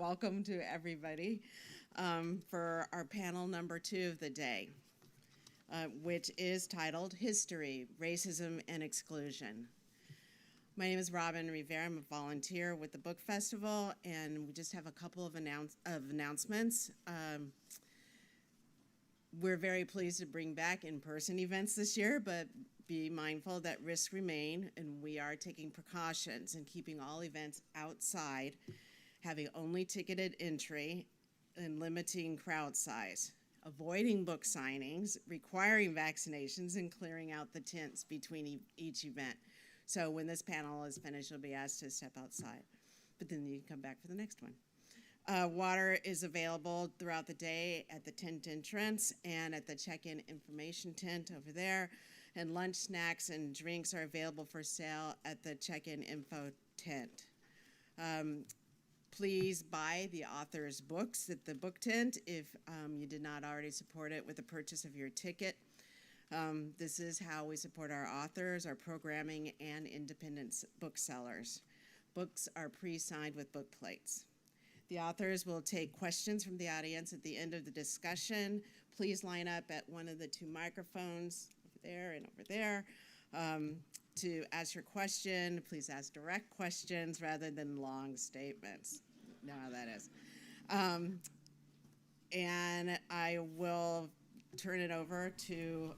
welcome to everybody for our panel number 2 of the day, which is titled History, Racism, and Exclusion. My name is Robin Rivera. I'm a volunteer with the Book Festival, and we just have a couple of announcements. We're very pleased to bring back in-person events this year, but be mindful that risks remain, and we are taking precautions and keeping all events outside, having only ticketed entry, and limiting crowd size, avoiding book signings, requiring vaccinations, and clearing out the tents between each event. So when this panel is finished, you'll be asked to step outside, but then you can come back for the next one. Water is available throughout the day at the tent entrance and at the check-in information tent over there. And lunch, snacks, and drinks are available for sale at the check-in info tent. Please buy the author's books at the book tent if you did not already support it with the purchase of your ticket. This is how we support our authors, our programming, and independent booksellers. Books are pre-signed with book plates. The authors will take questions from the audience at the end of the discussion. Please line up at one of the 2 microphones over there and over there to ask your question. Please ask direct questions rather than long statements. You know how that is. And I will turn it over to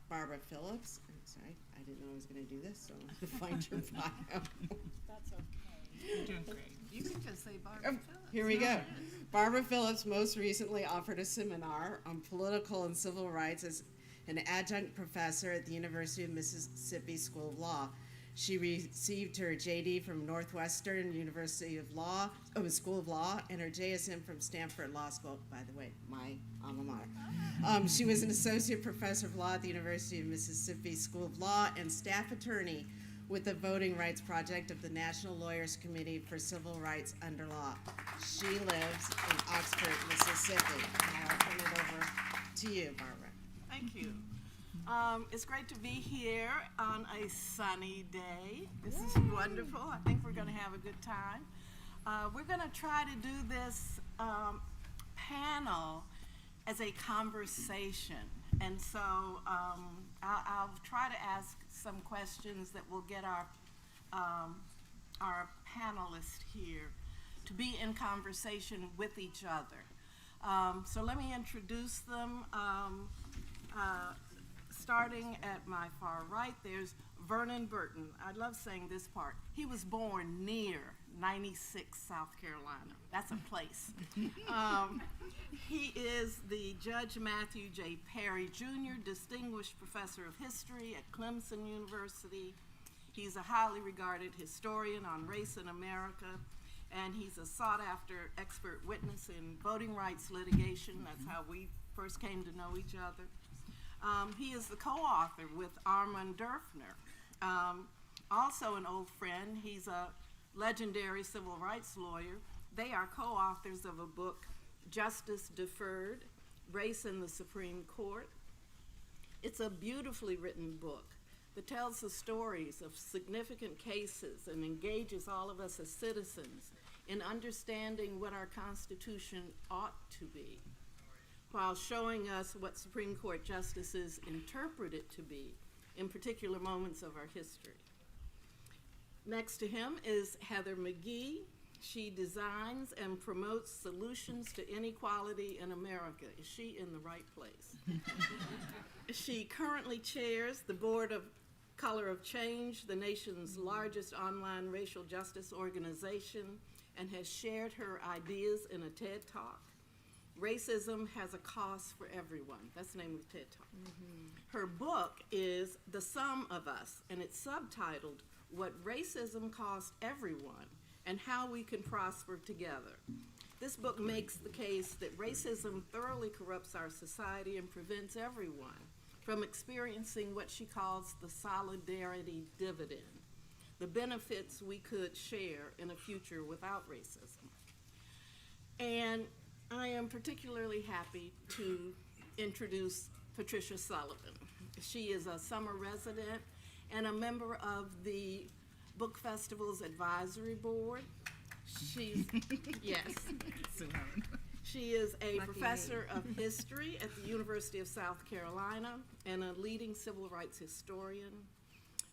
Barbara Phillips. I'm sorry, I didn't know I was going to do this, so I'm going to find your bio. That's okay. You're doing great. You can just say Barbara Phillips. Here we go. Barbara Phillips most recently offered a seminar on political and civil rights as an adjunct professor at the University of Mississippi School of Law. She received her JD from Northwestern University of Law, School of Law, and her JSM from Stanford Law School, by the way, my alma mater. She was an associate professor of law at the University of Mississippi School of Law and staff attorney with the Voting Rights Project of the National Lawyers Committee for Civil Rights Under Law. She lives in Oxford, Mississippi. And I'll turn it over to you, Barbara. Thank you. It's great to be here on a sunny day. This is wonderful. I think we're going to have a good time. We're going to try to do this panel as a conversation. And so I'll try to ask some questions that will get our panelists here to be in conversation with each other. So let me introduce them. Starting at my far right, there's Vernon Burton. I love saying this part. He was born near 96, South Carolina. That's a place. He is the Judge Matthew J. Perry Jr., Distinguished Professor of History at Clemson University. He's a highly regarded historian on race in America, and he's a sought-after expert witness in voting rights litigation. That's how we first came to know each other. He is the co-author with Armand Durfner, also an old friend. He's a legendary civil rights lawyer. They are co-authors of a book, Justice Deferred, Race in the Supreme Court. It's a beautifully written book that tells the stories of significant cases and engages all of us as citizens in understanding what our Constitution ought to be, while showing us what Supreme Court justices interpret it to be in particular moments of our history. Next to him is Heather McGhee. She designs and promotes solutions to inequality in America. Is she in the right place? She currently chairs the board of Color of Change, the nation's largest online racial justice organization, and has shared her ideas in a TED Talk. Racism Has a Cost for Everyone. That's the name of the TED Talk. Her book is The Sum of Us, and it's subtitled, What Racism Cost Everyone and How We Can Prosper Together. This book makes the case that racism thoroughly corrupts our society and prevents everyone from experiencing what she calls the solidarity dividend, the benefits we could share in a future without racism. And I am particularly happy to introduce Patricia Sullivan. She is a summer resident and a member of the Book Festival's advisory board. She's, yes. She is a professor of history at the University of South Carolina and a leading civil rights historian.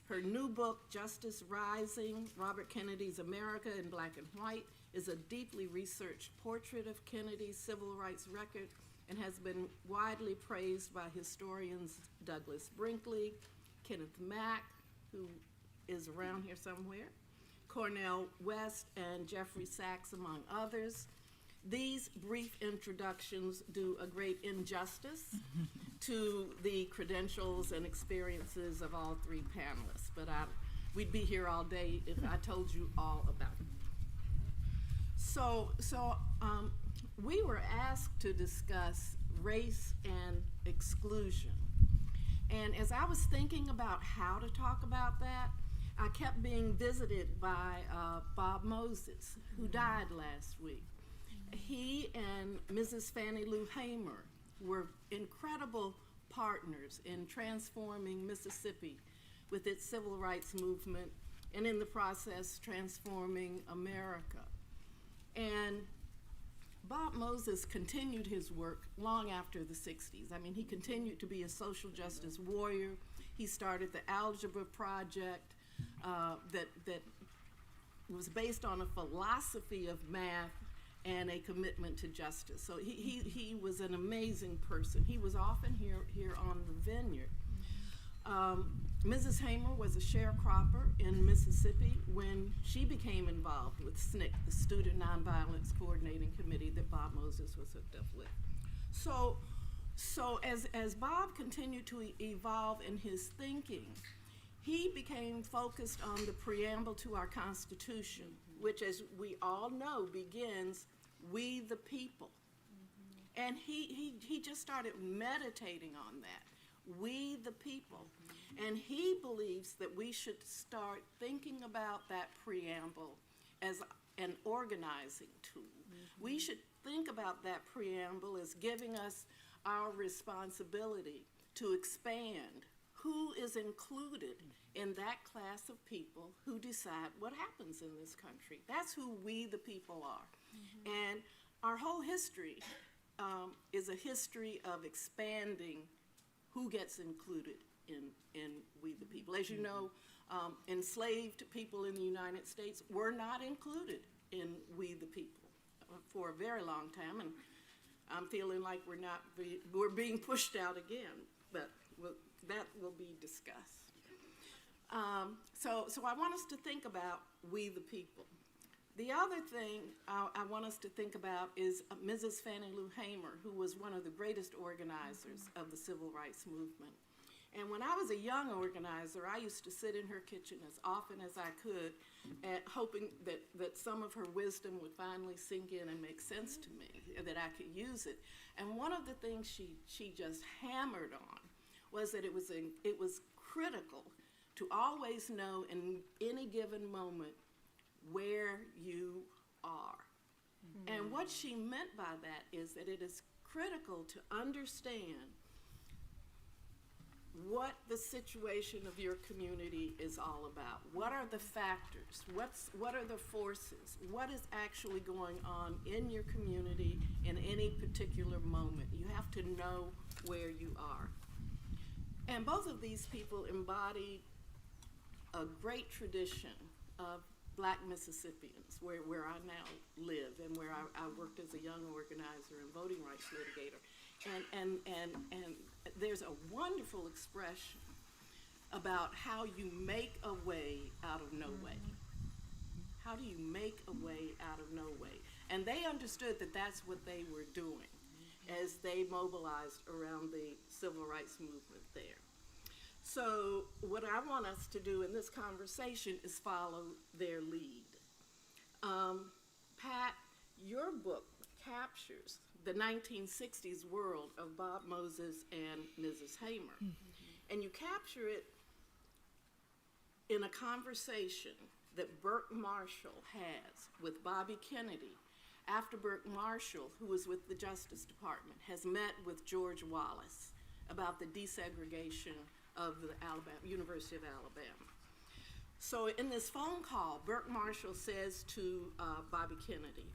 Her new book, Justice Rising, Robert Kennedy's America in Black and White, is a deeply researched portrait of Kennedy's civil rights record and has been widely praised by historians Douglas Brinkley, Kenneth Mack, who is around here somewhere, Cornel West, and Jeffrey Sachs, among others. These brief introductions do a great injustice to the credentials and experiences of all three panelists, but we'd be here all day if I told you all about it. So we were asked to discuss race and exclusion. And as I was thinking about how to talk about that, I kept being visited by Bob Moses, who died last week. He and Mrs. Fannie Lou Hamer were incredible partners in transforming Mississippi with its civil rights movement, and in the process transforming America. And Bob Moses continued his work long after the 60s. I mean, he continued to be a social justice warrior. He started the Algebra Project that was based on a philosophy of math and a commitment to justice. So he was an amazing person. He was often here on the Vineyard. Mrs. Hamer was a sharecropper in Mississippi when she became involved with SNCC, the Student Nonviolence Coordinating Committee that Bob Moses was hooked up with. So as Bob continued to evolve in his thinking, he became focused on the preamble to our Constitution, which, as we all know, begins, "We the people." And he just started meditating on that, we the people. And he believes that we should start thinking about that preamble as an organizing tool. We should think about that preamble as giving us our responsibility to expand who is included in that class of people who decide what happens in this country. That's who we the people are. And our whole history is a history of expanding who gets included in we the people. As you know, enslaved people in the United States were not included in we the people for a very long time, and I'm feeling like we're being pushed out again, but that will be discussed. So I want us to think about we the people. The other thing I want us to think about is Mrs. Fannie Lou Hamer, who was one of the greatest organizers of the civil rights movement. And when I was a young organizer, I used to sit in her kitchen as often as I could, hoping that some of her wisdom would finally sink in and make sense to me, that I could use it. And one of the things she just hammered on was that it was critical to always know in any given moment where you are. And what she meant by that is that it is critical to understand what the situation of your community is all about. What are the factors? What are the forces? What is actually going on in your community in any particular moment? You have to know where you are. And both of these people embody a great tradition of Black Mississippians, where I now live and where I worked as a young organizer and voting rights litigator. And there's a wonderful expression about how you make a way out of no way. How do you make a way out of no way? And they understood that that's what they were doing as they mobilized around the civil rights movement there. So what I want us to do in this conversation is follow their lead. Pat, your book captures the 1960s world of Bob Moses and Mrs. Hamer. And you capture it in a conversation that Burke Marshall has with Bobby Kennedy after Burke Marshall, who was with the Justice Department, has met with George Wallace about the desegregation of the University of Alabama. So in this phone call, Burt Marshall says to Bobby Kennedy,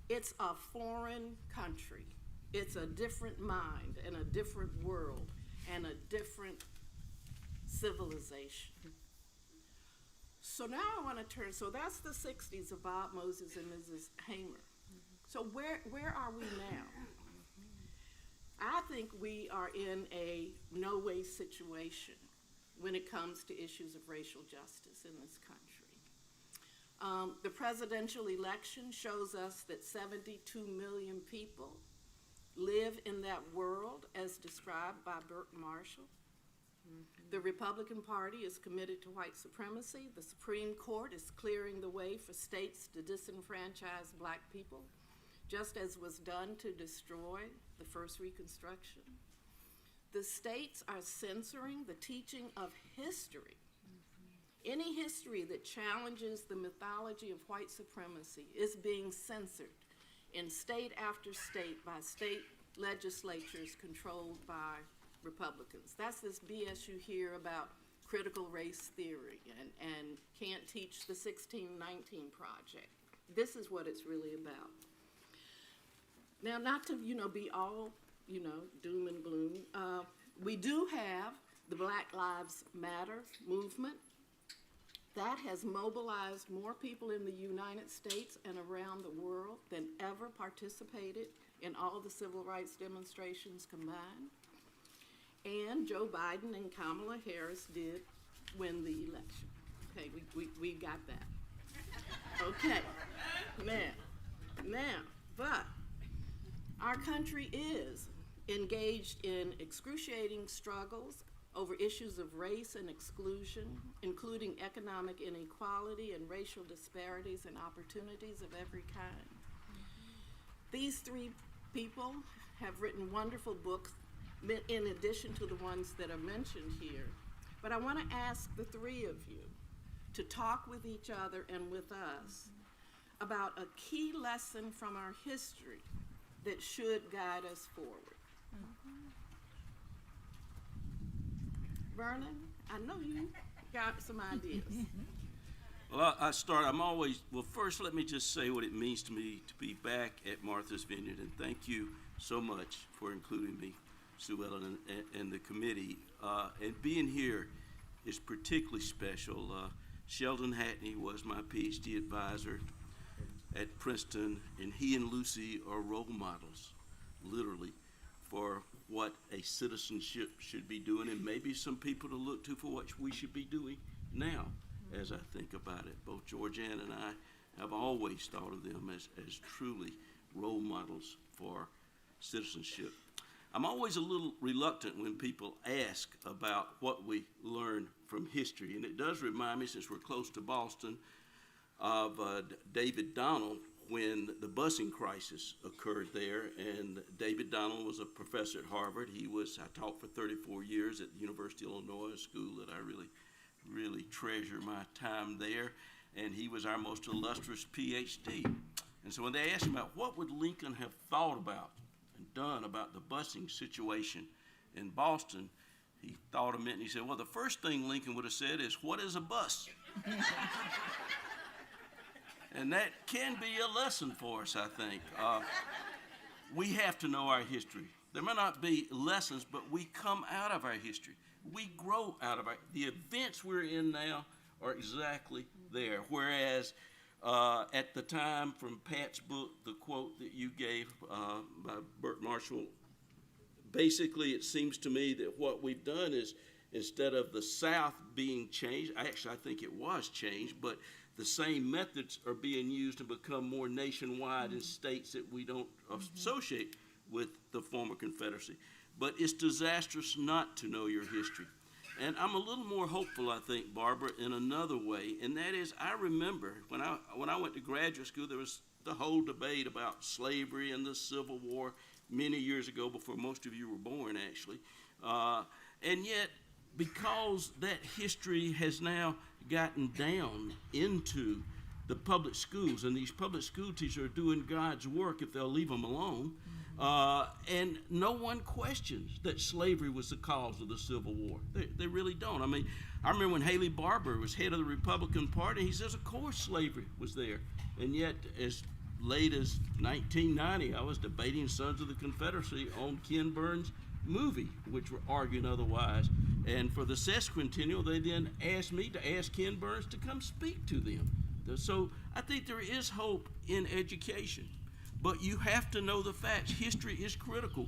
it's a foreign country. It's a different mind and a different world and a different civilization. So now I want to turn, so that's the 60s of Bob Moses and Mrs. Hamer. So where are we now? I think we are in a no-way situation when it comes to issues of racial justice in this country. The presidential election shows us that 72 million people live in that world as described by Burt Marshall. The Republican Party is committed to white supremacy. The Supreme Court is clearing the way for states to disenfranchise black people, just as was done to destroy the first Reconstruction. The states are censoring the teaching of history. Any history that challenges the mythology of white supremacy is being censored in state after state by state legislatures controlled by Republicans. That's this BS you hear about critical race theory and can't teach the 1619 Project. This is what it's really about. Now, not to be all doom and gloom, we do have the Black Lives Matter movement. That has mobilized more people in the United States and around the world than ever participated in all the civil rights demonstrations combined. And Joe Biden and Kamala Harris did win the election. Okay, we got that. Okay, now, but our country is engaged in excruciating struggles over issues of race and exclusion, including economic inequality and racial disparities and opportunities of every kind. These three people have written wonderful books in addition to the ones that are mentioned here. But I want to ask the three of you to talk with each other and with us about a key lesson from our history that should guide us forward. Vernon, I know you got some ideas. Well, first let me just say what it means to me to be back at Martha's Vineyard, and thank you so much for including me, Sue Ellen, and the committee. And being here is particularly special. Sheldon Hackney was my PhD advisor at Princeton, and he and Lucy are role models, literally, for what a citizenship should be doing, and maybe some people to look to for what we should be doing now, as I think about it. Both Georgianne and I have always thought of them as truly role models for citizenship. I'm always a little reluctant when people ask about what we learn from history, and it does remind me, since we're close to Boston, of David Donald when the busing crisis occurred there. And David Donald was a professor at Harvard. I taught for 34 years at the University of Illinois, a school that I really treasure my time there. And he was our most illustrious PhD. And so when they asked him about what would Lincoln have thought about and done about the busing situation in Boston, he thought a minute and he said, well, the first thing Lincoln would have said is, what is a bus? And that can be a lesson for us, I think. We have to know our history. There may not be lessons, but we come out of our history. We grow out of the events we're in now are exactly there. Whereas at the time, from Pat's book, the quote that you gave by Burt Marshall, basically it seems to me that what we've done is, instead of the South being changed, I think it was changed, but the same methods are being used to become more nationwide in states that we don't associate with the former Confederacy. But it's disastrous not to know your history. And I'm a little more hopeful, I think, Barbara, in another way, and that is, I remember when I went to graduate school, there was the whole debate about slavery and the Civil War many years ago, before most of you were born, actually. And yet, because that history has now gotten down into the public schools, and these public school teachers are doing God's work if they'll leave them alone, And no one questions that slavery was the cause of the Civil War. They really don't. I mean, I remember when Haley Barbour was head of the Republican Party, he says, of course slavery was there. And yet, as late as 1990, I was debating Sons of the Confederacy on Ken Burns' movie, which were arguing otherwise. And for the sesquicentennial, they then asked me to ask Ken Burns to come speak to them. So I think there is hope in education. But you have to know the facts. History is critical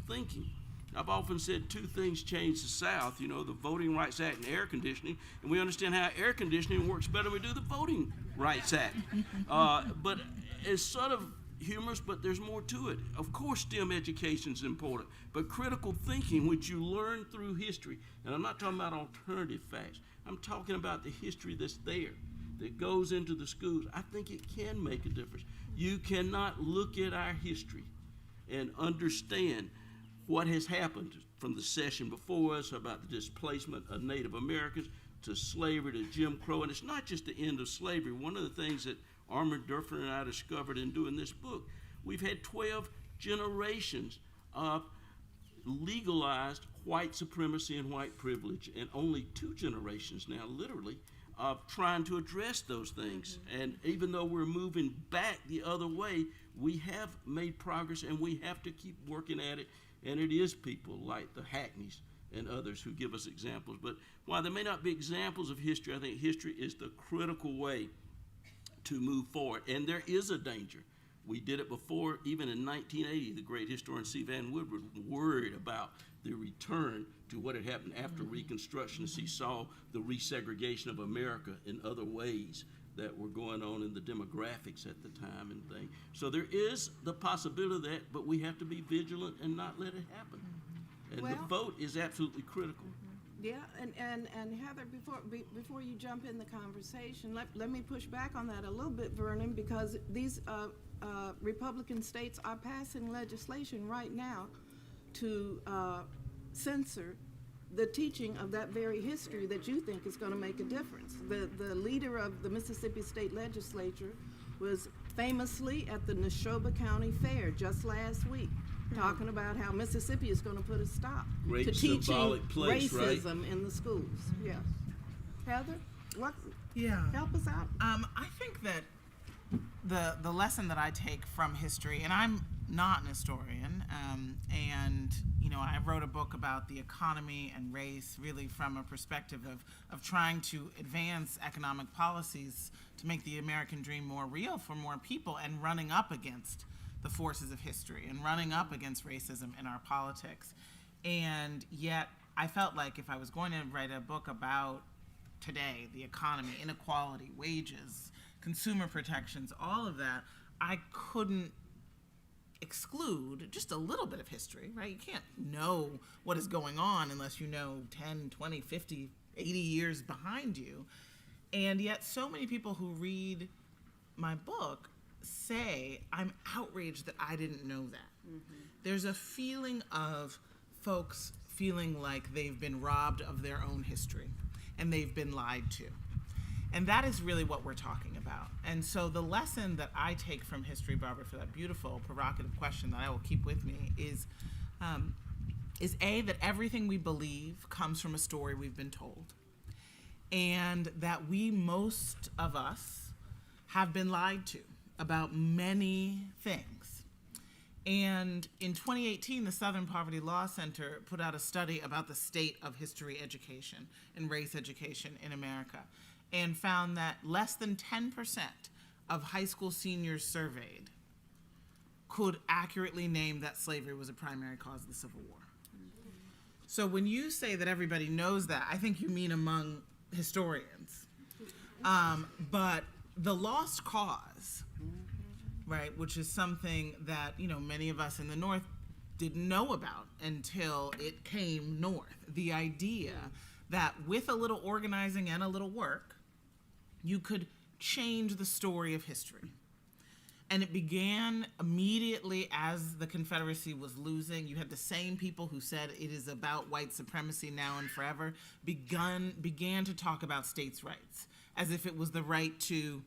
thinking. I've often said two things changed the South, the Voting Rights Act and air conditioning, and we understand how air conditioning works better when we do the Voting Rights Act. But it's sort of humorous, but there's more to it. Of course, STEM education is important, but critical thinking, which you learn through history, and I'm not talking about alternative facts, I'm talking about the history that's there, that goes into the schools. I think it can make a difference. You cannot look at our history and understand what has happened from the session before us about the displacement of Native Americans to slavery to Jim Crow. And it's not just the end of slavery. One of the things that Armand Durford and I discovered in doing this book, we've had 12 generations of legalized white supremacy and white privilege, and only 2 generations now, literally, of trying to address those things. And even though we're moving back the other way, we have made progress, and we have to keep working at it. And it is people like the Hackneys and others who give us examples. But while there may not be examples of history, I think history is the critical way to move forward. And there is a danger. We did it before, even in 1980, the great historian C. Van Woodward worried about the return to what had happened after Reconstruction, as he saw the resegregation of America in other ways that were going on in the demographics at the time and things. So there is the possibility of that, but we have to be vigilant and not let it happen. And the vote is absolutely critical. Yeah, and Heather, before you jump in the conversation, let me push back on that a little bit, Vernon, because these Republican states are passing legislation right now to censor the teaching of that very history that you think is going to make a difference. The leader of the Mississippi State Legislature was famously at the Neshoba County Fair just last week, talking about how Mississippi is going to put a stop to teaching racism in the schools. Yes. Heather, help us out. I think that the lesson that I take from history, and I'm not an historian, and I wrote a book about the economy and race, really from a perspective of trying to advance economic policies to make the American dream more real for more people, and running up against the forces of history and running up against racism in our politics. And yet I felt like if I was going to write a book about today, the economy, inequality, wages, consumer protections, all of that, I couldn't exclude just a little bit of history, right? You can't know what is going on unless you know 10, 20, 50, 80 years behind you. And yet so many people who read my book say, I'm outraged that I didn't know that. Mm-hmm. There's a feeling of folks feeling like they've been robbed of their own history and they've been lied to. And that is really what we're talking about. And so the lesson that I take from history, Barbara, for that beautiful, provocative question that I will keep with me is A, that everything we believe comes from a story we've been told. And that most of us have been lied to about many things. And in 2018, the Southern Poverty Law Center put out a study about the state of history education and race education in America, and found that less than 10% of high school seniors surveyed could accurately name that slavery was a primary cause of the Civil War. So when you say that everybody knows that, I think you mean among historians. But the lost cause, right, which is something that, many of us in the North didn't know about until it came north. The idea that with a little organizing and a little work, you could change the story of history. And it began immediately as the Confederacy was losing. You had the same people who said it is about white supremacy now and forever began to talk about states' rights as if it was the right to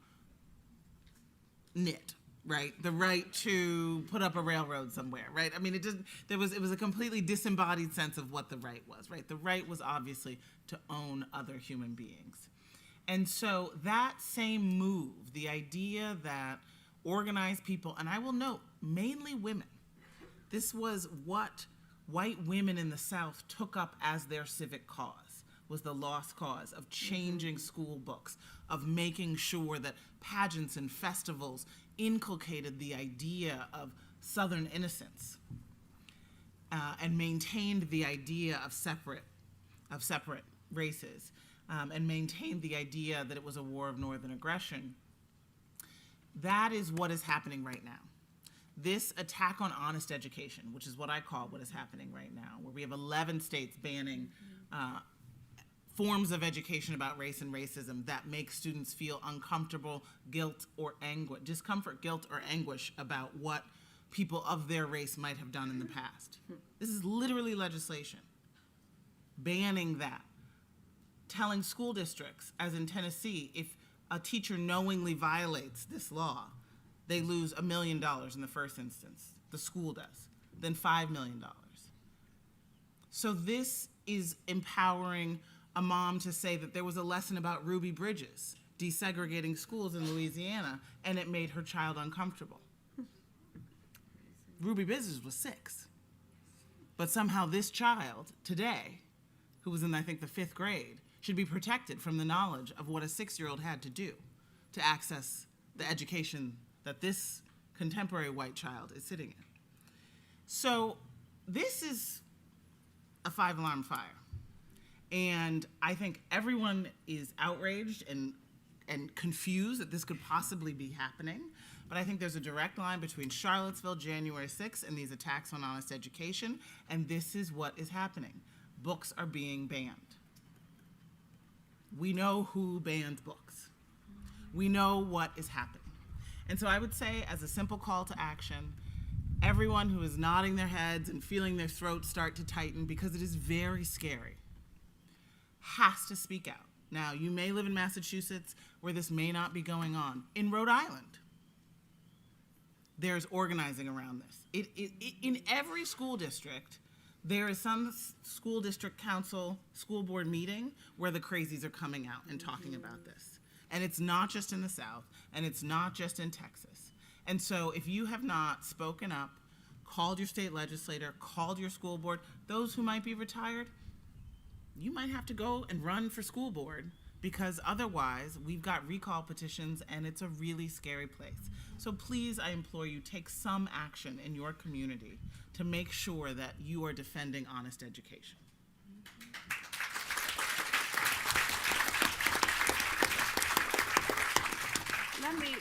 knit right? The right to put up a railroad somewhere, right? I mean, it was a completely disembodied sense of what the right was, right? The right was obviously to own other human beings. And so that same move, the idea that organized people, and I will note, mainly women, this was what white women in the South took up as their civic cause, was the lost cause of changing school books, of making sure that pageants and festivals inculcated the idea of Southern innocence, and maintained the idea of separate races, and maintained the idea that it was a war of northern aggression. That is what is happening right now. This attack on honest education, which is what I call what is happening right now, where we have 11 states banning forms of education about race and racism that make students feel uncomfortable, guilt, or anguish, discomfort, guilt, or anguish about what people of their race might have done in the past. This is literally legislation banning that, telling school districts, as in Tennessee, if a teacher knowingly violates this law, they lose $1 million in the first instance. The school does. Then $5 million. So this is empowering a mom to say that there was a lesson about Ruby Bridges desegregating schools in Louisiana, and it made her child uncomfortable. Ruby Bridges was 6. But somehow this child, today, who was in, I think, the 5th grade, should be protected from the knowledge of what a 6-year-old had to do to access the education that this contemporary white child is sitting in. So this is a 5-alarm fire. And I think everyone is outraged and confused that this could possibly be happening. But I think there's a direct line between Charlottesville, January 6th, and these attacks on honest education. And this is what is happening. Books are being banned. We know who bans books. We know what is happening. And so I would say, as a simple call to action, everyone who is nodding their heads and feeling their throats start to tighten, because it is very scary, has to speak out. Now, you may live in Massachusetts where this may not be going on. In Rhode Island, there's organizing around this. In every school district, there is some school district council, school board meeting where the crazies are coming out and talking about this. And it's not just in the South, and it's not just in Texas. And so if you have not spoken up, called your state legislator, called your school board, those who might be retired, you might have to go and run for school board, because otherwise we've got recall petitions and it's a really scary place. So please, I implore you, take some action in your community to make sure that you are defending honest education.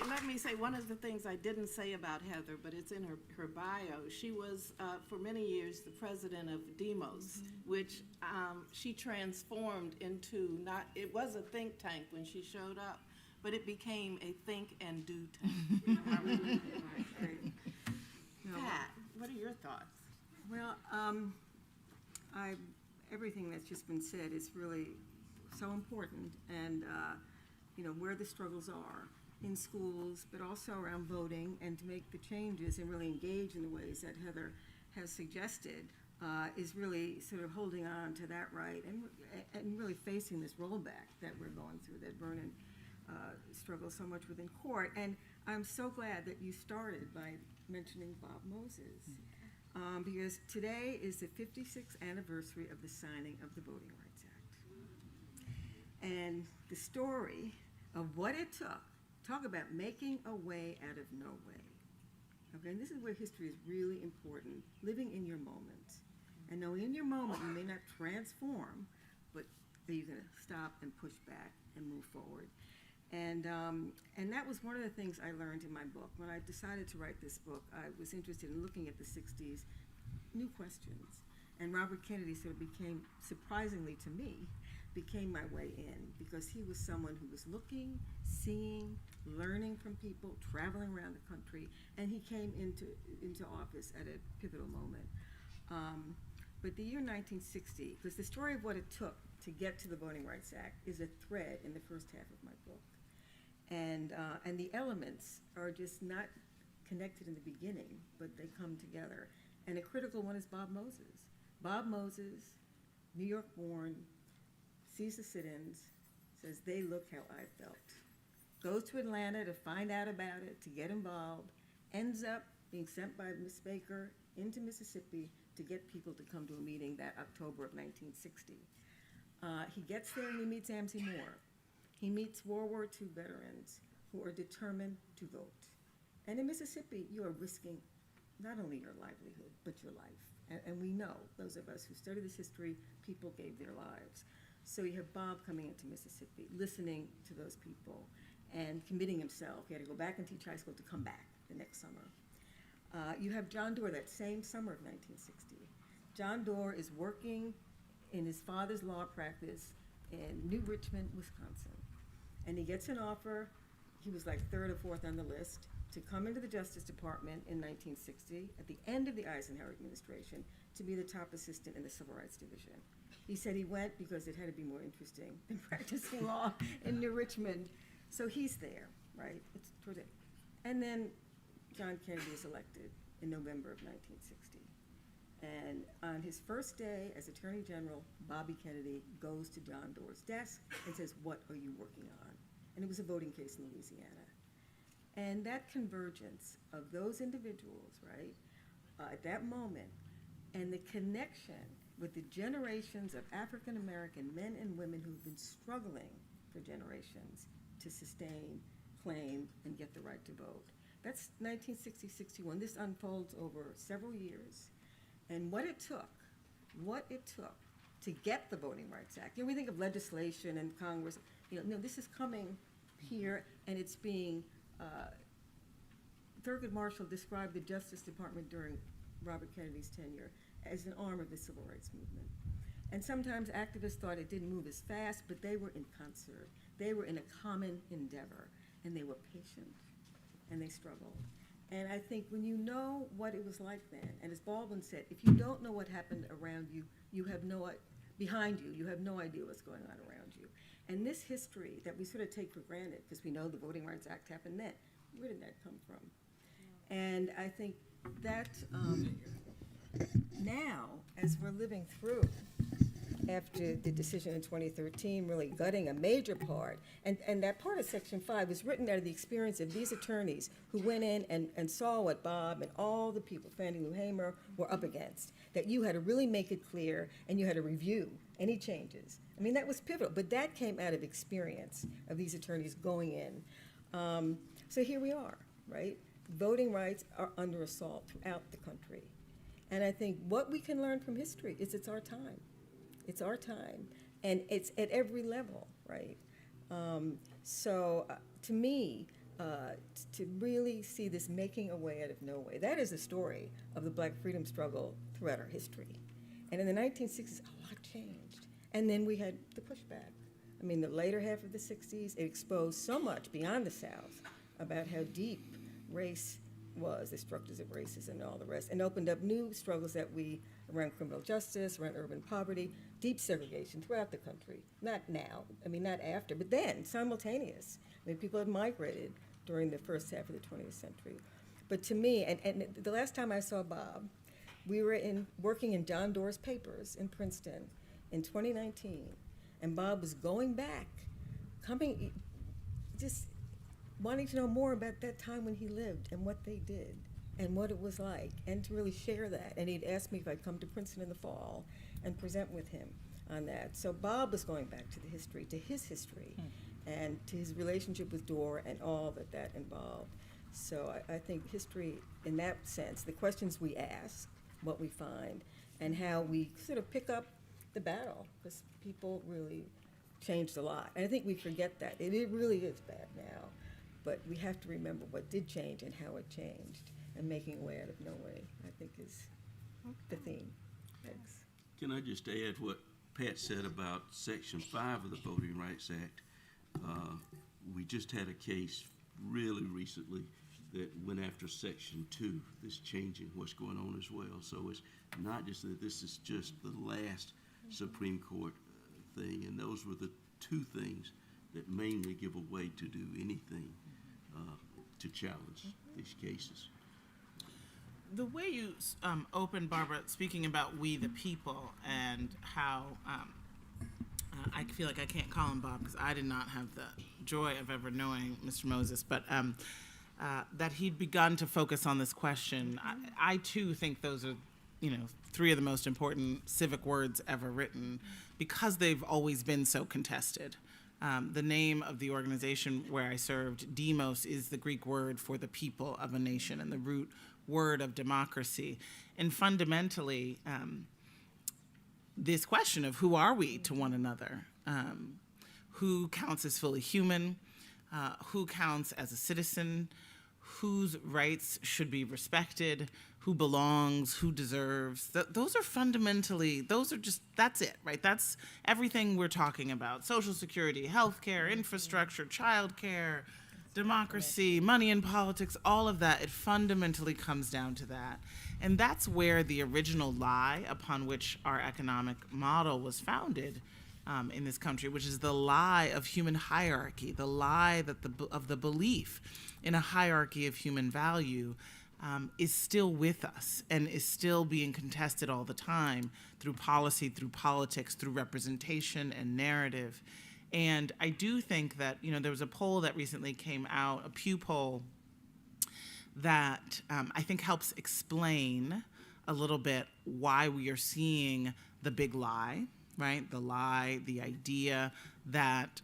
Let me say one of the things I didn't say about Heather, but it's in her bio. She was, for many years, the president of Demos, which she transformed into it was a think tank when she showed up, but it became a think and do tank. Pat, what are your thoughts? Well, everything that's just been said is really so important, and where the struggles are in schools, but also around voting, and to make the changes and really engage in the ways that Heather has suggested, is really sort of holding on to that right and really facing this rollback that we're going through, that Vernon struggles so much with in court. And I'm so glad that you started by mentioning Bob Moses, because today is the 56th anniversary of the signing of the Voting Rights Act. And the story of what it took, talk about making a way out of no way. Okay, and this is where history is really important, living in your moment. And though in your moment you may not transform, but you're going to stop and push back and move forward. And that was one of the things I learned in my book. When I decided to write this book, I was interested in looking at the 60s, new questions. And Robert Kennedy sort of became, surprisingly to me, became my way in, because he was someone who was looking, seeing, learning from people, traveling around the country, and he came into office at a pivotal moment. But the year 1960, because the story of what it took to get to the Voting Rights Act is a thread in the first half of my book. And the elements are just not connected in the beginning, but they come together. And a critical one is Bob Moses. Bob Moses, New York born, sees the sit-ins, says, they look how I felt. Goes to Atlanta to find out about it, to get involved, ends up being sent by Miss Baker into Mississippi to get people to come to a meeting that October of 1960. He gets there and he meets Amzie Moore. He meets World War II veterans who are determined to vote. And in Mississippi, you are risking not only your livelihood, but your life. And we know, those of us who study this history, people gave their lives. So you have Bob coming into Mississippi, listening to those people, and committing himself. He had to go back and teach high school to come back the next summer. You have John Doerr that same summer of 1960. John Doerr is working in his father's law practice in New Richmond, Wisconsin. And he gets an offer, he was like third or fourth on the list, to come into the Justice Department in 1960, at the end of the Eisenhower administration, to be the top assistant in the Civil Rights Division. He said he went because it had to be more interesting than practicing law in New Richmond. So he's there, right? It's toward it. And then John Kennedy is elected in November of 1960. And on his first day as Attorney General, Bobby Kennedy goes to John Doerr's desk and says, what are you working on? And it was a voting case in Louisiana. And that convergence of those individuals, right, at that moment, and the connection with the generations of African-American men and women who've been struggling for generations to sustain, claim, and get the right to vote. That's 1960-61. This unfolds over several years. And what it took to get the Voting Rights Act. You know, we think of legislation and Congress, no, this is coming here, and it's being, Thurgood Marshall described the Justice Department during Robert Kennedy's tenure as an arm of the Civil Rights Movement. And sometimes activists thought it didn't move as fast, but they were in concert. They were in a common endeavor, and they were patient, and they struggled. And I think when you know what it was like then, and as Baldwin said, if you don't know what happened around you, you have no idea what's going on around you. And this history that we sort of take for granted, because we know the Voting Rights Act happened then, where did that come from? And I think that now, as we're living through, after the decision in 2013 really gutting a major part, and that part of Section 5 was written out of the experience of these attorneys who went in and saw what Bob and all the people, Fannie Lou Hamer, were up against, that you had to really make it clear and you had to review any changes. I mean, that was pivotal, but that came out of experience of these attorneys going in. So here we are, right? Voting rights are under assault throughout the country. And I think what we can learn from history is it's our time. It's our time, and it's at every level, right? To me, to really see this making a way out of no way, that is the story of the Black freedom struggle throughout our history. And in the 1960s, a lot changed. And then we had the pushback. I mean, the later half of the 60s, it exposed so much beyond the South about how deep race was, the structures of racism and all the rest, and opened up new struggles around criminal justice, around urban poverty, deep segregation throughout the country. Not now, I mean, not after, but then, simultaneous. I mean, people had migrated during the first half of the 20th century. But to me, and the last time I saw Bob, we were working in John Doerr's papers in Princeton in 2019, and Bob was going back, just wanting to know more about that time when he lived and what they did and what it was like, and to really share that. And he'd asked me if I'd come to Princeton in the fall and present with him on that. So Bob was going back to his history, and to his relationship with Doerr and all that involved. So I think history, in that sense, the questions we ask, what we find, and how we sort of pick up the battle, because people really changed a lot. And I think we forget that. It really is bad now. But we have to remember what did change and how it changed, and making a way out of no way, I think, is the theme. Thanks. Can I just add what Pat said about Section 5 of the Voting Rights Act? We just had a case really recently that went after Section 2, this changing what's going on as well. So it's not just that this is just the last Supreme Court thing, and those were the two things that mainly give a way to do anything to challenge these cases. The way you opened, Barbara, speaking about we the people and how I feel like I can't call him Bob because I did not have the joy of ever knowing Mr. Moses, but that he'd begun to focus on this question. I too think those are, three of the most important civic words ever written because they've always been so contested. The name of the organization where I served, demos, is the Greek word for the people of a nation and the root word of democracy. And fundamentally, this question of who are we to one another, who counts as fully human, who counts as a citizen, whose rights should be respected, who belongs, who deserves. Those are fundamentally, that's it, right? That's everything we're talking about. Social security, healthcare, infrastructure, childcare, democracy, money in politics, all of that, it fundamentally comes down to that. And that's where the original lie upon which our economic model was founded in this country, which is the lie of human hierarchy, the lie that of the belief in a hierarchy of human value, is still with us and is still being contested all the time through policy, through politics, through representation and narrative. And I do think that, there was a poll that recently came out, a Pew poll, that I think helps explain a little bit why we are seeing the big lie, right? The lie, the idea that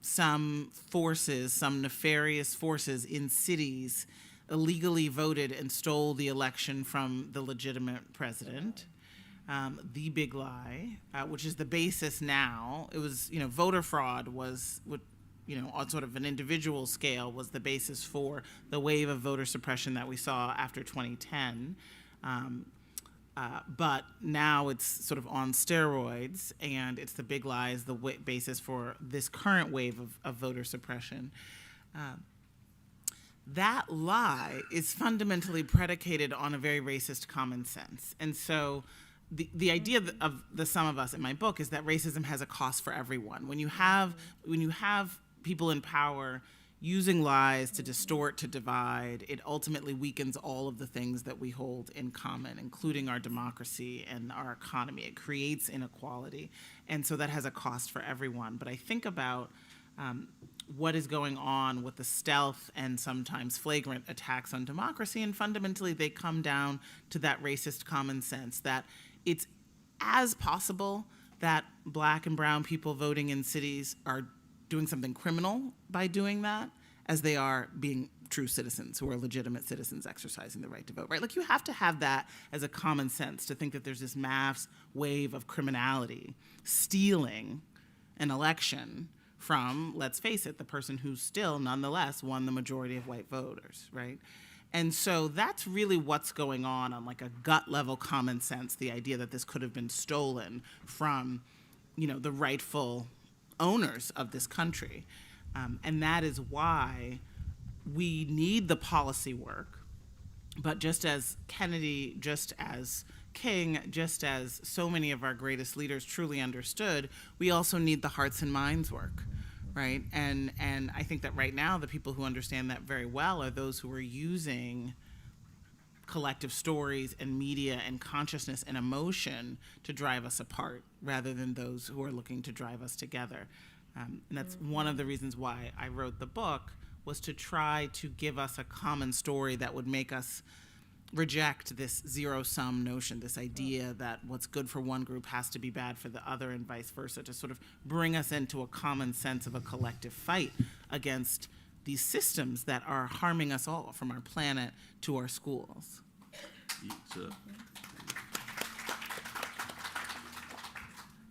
some forces, some nefarious forces in cities illegally voted and stole the election from the legitimate president. The big lie, which is the basis now. It was, voter fraud was, on sort of an individual scale, was the basis for the wave of voter suppression that we saw after 2010. But now it's sort of on steroids, and it's the big lie is the basis for this current wave of voter suppression. That lie is fundamentally predicated on a very racist common sense. And so the idea of the sum of us in my book is that racism has a cost for everyone. When you have people in power using lies to distort, to divide, it ultimately weakens all of the things that we hold in common, including our democracy and our economy. It creates inequality. And so that has a cost for everyone. But I think about what is going on with the stealth and sometimes flagrant attacks on democracy, and fundamentally they come down to that racist common sense that it's as possible that Black and brown people voting in cities are doing something criminal by doing that as they are being true citizens who are legitimate citizens exercising the right to vote, right? Like, you have to have that as a common sense to think that there's this mass wave of criminality stealing an election from, let's face it, the person who still nonetheless won the majority of white voters, right? And so that's really what's going on like a gut level common sense, the idea that this could have been stolen from, the rightful owners of this country. And that is why we need the policy work. But just as Kennedy, just as King, just as so many of our greatest leaders truly understood, we also need the hearts and minds work, right? And I think that right now the people who understand that very well are those who are using collective stories and media and consciousness and emotion to drive us apart rather than those who are looking to drive us together. And that's one of the reasons why I wrote the book, was to try to give us a common story that would make us reject this zero-sum notion, this idea that what's good for one group has to be bad for the other and vice versa, to sort of bring us into a common sense of a collective fight against these systems that are harming us all, from our planet to our schools.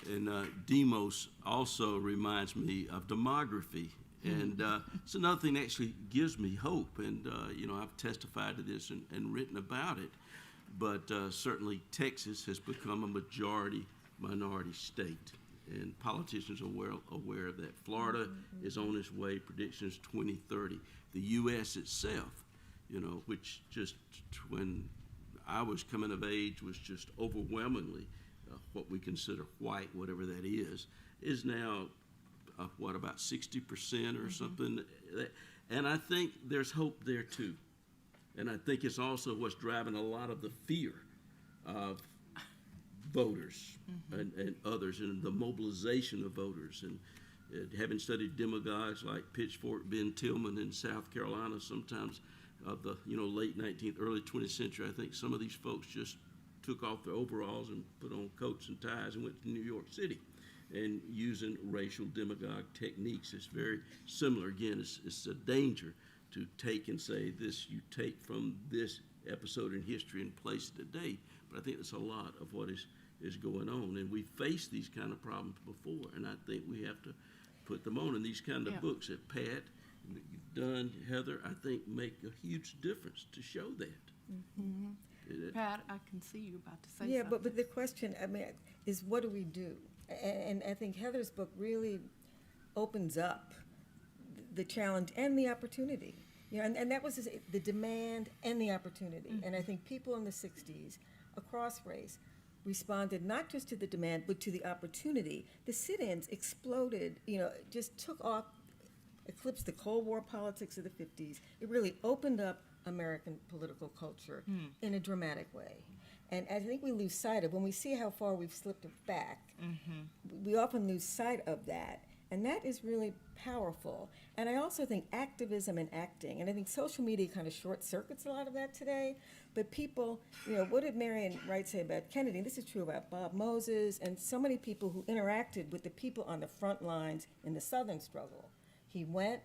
And demos also reminds me of demography. And it's another thing that actually gives me hope. And, I've testified to this and written about it. But certainly Texas has become a majority minority state. And politicians are aware of that. Florida is on its way, predictions 2030. The U.S. itself, which just when I was coming of age was just overwhelmingly what we consider white, whatever that is now about 60% or something. And I think there's hope there too. And I think it's also what's driving a lot of the fear of voters and others, and the mobilization of voters. And having studied demagogues like Pitchfork, Ben Tillman in South Carolina, sometimes of the late 19th, early 20th century, I think some of these folks just took off their overalls and put on coats and ties and went to New York City, and using racial demagogue techniques. It's very similar. Again, it's a danger to take and say this, you take from this episode in history and place it today. But I think that's a lot of what is going on. And we faced these kind of problems before, and I think we have to put them on. And these kind of books that Pat, that you've done, Heather, I think make a huge difference to show that. Pat, I can see you about to say something. Yeah, but the question, I mean, is what do we do? And I think Heather's book really opens up the challenge and the opportunity. And that was the demand and the opportunity. And I think people in the 60s, across race, responded not just to the demand, but to the opportunity. The sit-ins exploded, just took off, eclipsed the Cold War politics of the 50s. It really opened up American political culture in a dramatic way. And I think we lose sight of, when we see how far we've slipped back, we often lose sight of that. And that is really powerful. And I also think activism and acting, and I think social media kind of short circuits a lot of that today. But people, what did Marion Wright say about Kennedy? This is true about Bob Moses and so many people who interacted with the people on the front lines in the Southern struggle. He went,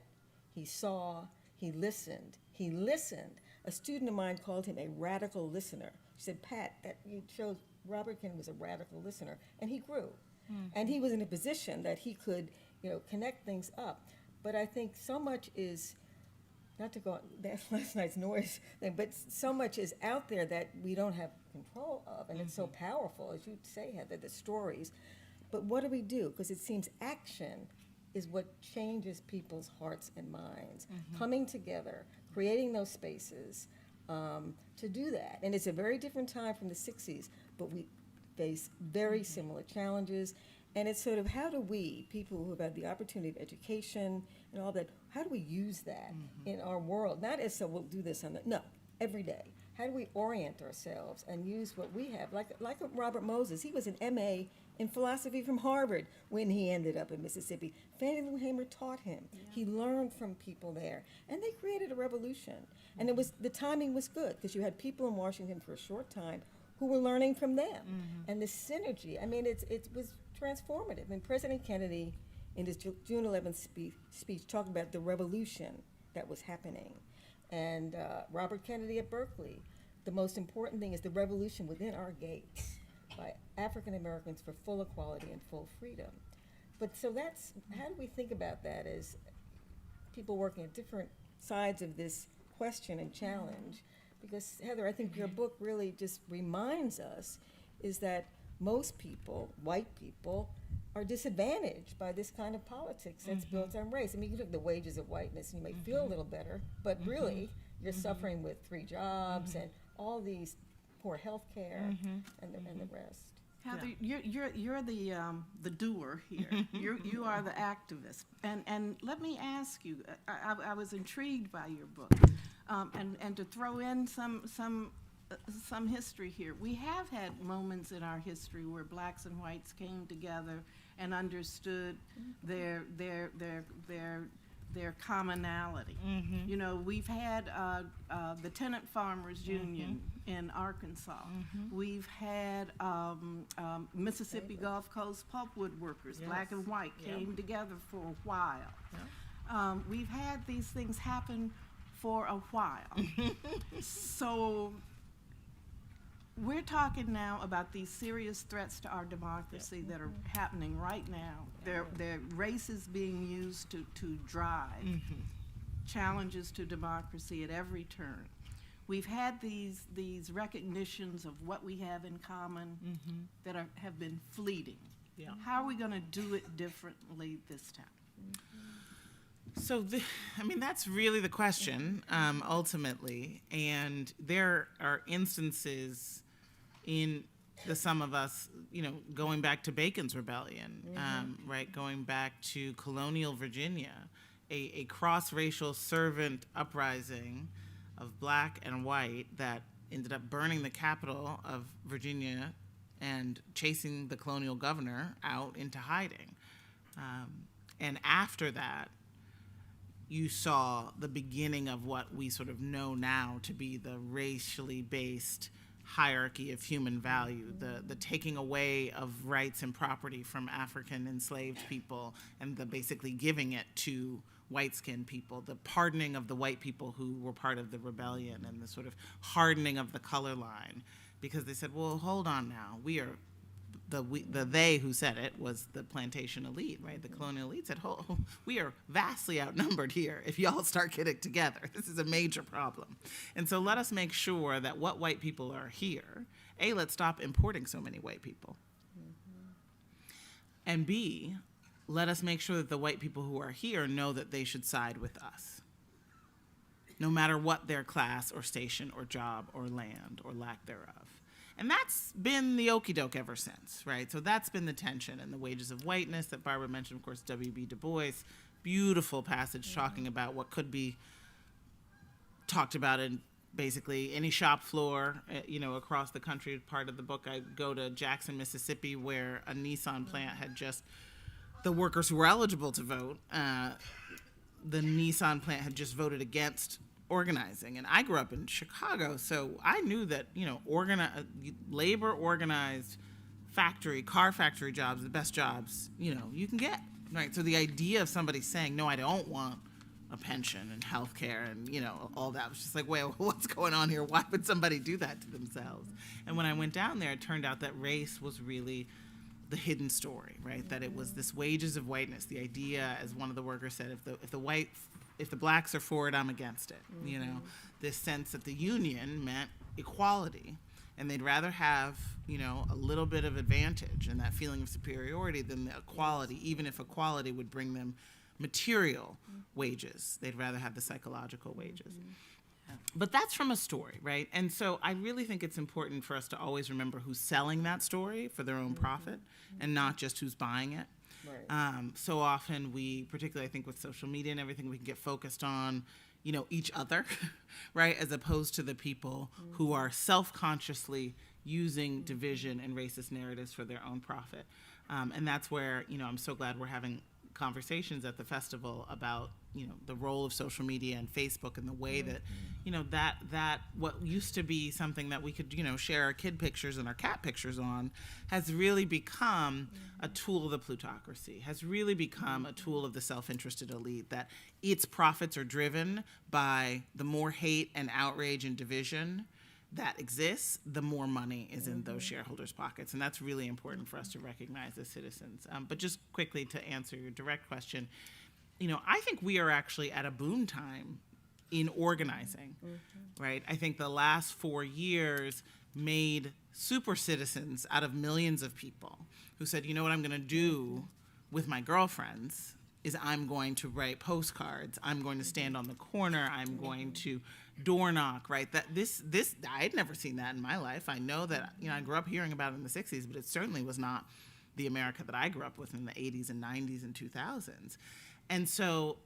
he saw, he listened. He listened. A student of mine called him a radical listener. She said, Pat, that you showed Robert Kennedy was a radical listener, and he grew. And he was in a position that he could, connect things up. But I think so much is, not to go on that last night's noise thing, but so much is out there that we don't have control of, and it's so powerful, as you say, Heather, the stories. But what do we do? Because it seems action is what changes people's hearts and minds. Coming together, creating those spaces to do that. And it's a very different time from the 60s, but we face very similar challenges. And it's sort of, how do we, people who have had the opportunity of education and all that, how do we use that in our world? Not as, so we'll do this no, every day. How do we orient ourselves and use what we have? Like Robert Moses, he was an MA in philosophy from Harvard when he ended up in Mississippi. Fannie Lou Hamer taught him. Yeah. He learned from people there. And they created a revolution. And the timing was good, because you had people in Washington for a short time who were learning from them. And the synergy, I mean, it was transformative. And President Kennedy, in his June 11th speech, talked about the revolution that was happening. And Robert Kennedy at Berkeley, the most important thing is the revolution within our gates by African Americans for full equality and full freedom. But so that's, how do we think about that as people working at different sides of this question and challenge? Because, Heather, I think your book really just reminds us is that most people, white people, are disadvantaged by this kind of politics that's built on race. I mean, you look at the wages of whiteness and you may feel a little better, but really you're suffering with 3 jobs and all these poor health care and the rest. Heather, you're the doer here. You are the activist. And let me ask you, I was intrigued by your book, and to throw in some history here. We have had moments in our history where blacks and whites came together and understood their commonality. You know, we've had the Tenant Farmers Union in Arkansas. We've had Mississippi Gulf Coast pulpwood workers, black and white, came together for a while. We've had these things happen for a while. So we're talking now about these serious threats to our democracy that are happening right now. Their race is being used to drive challenges to democracy at every turn. We've had these recognitions of what we have in common that have been fleeting. How are we going to do it differently this time? So, I mean, that's really the question, ultimately. And there are instances in the sum of us, you know, going back to Bacon's Rebellion, right, going back to colonial Virginia, a cross-racial servant uprising of black and white that ended up burning the capital of Virginia and chasing the colonial governor out into hiding. And after that, you saw the beginning of what we sort of know now to be the racially based hierarchy of human value, the taking away of rights and property from African enslaved people and the basically giving it to white-skinned people, the pardoning of the white people who were part of the rebellion, and the sort of hardening of the color line, because they said, well, hold on now, they who said it was the plantation elite, right? The colonial elite said, oh, we are vastly outnumbered here if y'all start getting together. This is a major problem. And so let us make sure that what white people are here, A, let's stop importing so many white people. And B, let us make sure that the white people who are here know that they should side with us, no matter what their class or station or job or land or lack thereof. And that's been the okie doke ever since, right? So that's been the tension and the wages of whiteness that Barbara mentioned, of course, W.B. Du Bois, beautiful passage talking about what could be talked about in basically any shop floor, across the country. Part of the book, I go to Jackson, Mississippi, where a Nissan plant had just, the workers who were eligible to vote, the Nissan plant had just voted against organizing. And I grew up in Chicago, so I knew that, labor organized car factory jobs, the best jobs, you can get, right? So the idea of somebody saying, no, I don't want a pension and health care and, all that was just like, wait, what's going on here? Why would somebody do that to themselves? And when I went down there, it turned out that race was really the hidden story, right? That it was this wages of whiteness. The idea, as one of the workers said, if the blacks are for it, I'm against it. This sense that the union meant equality, and they'd rather have, a little bit of advantage and that feeling of superiority than the equality, even if equality would bring them material wages. They'd rather have the psychological wages. But that's from a story, right? And so I really think it's important for us to always remember who's selling that story for their own profit and not just who's buying it. Right. So often we, particularly I think with social media and everything, we can get focused on, each other, right? As opposed to the people who are self-consciously using division and racist narratives for their own profit. And that's where, I'm so glad we're having conversations at the festival about, the role of social media and Facebook and the way that, that what used to be something that we could, share our kid pictures and our cat pictures on has really become a tool of the plutocracy, has really become a tool of the self-interested elite, that its profits are driven by the more hate and outrage and division that exists, the more money is in those shareholders' pockets. And that's really important for us to recognize as citizens. But just quickly to answer your direct question, I think we are actually at a boom time in organizing, right? I think the last 4 years made super citizens out of millions of people who said, you know what I'm going to do with my girlfriends is I'm going to write postcards, I'm going to stand on the corner, I'm going to door knock, right? That this I had never seen that in my life. I know that, I grew up hearing about it in the 60s, but it certainly was not the America that I grew up with in the 80s and 90s and 2000s. And so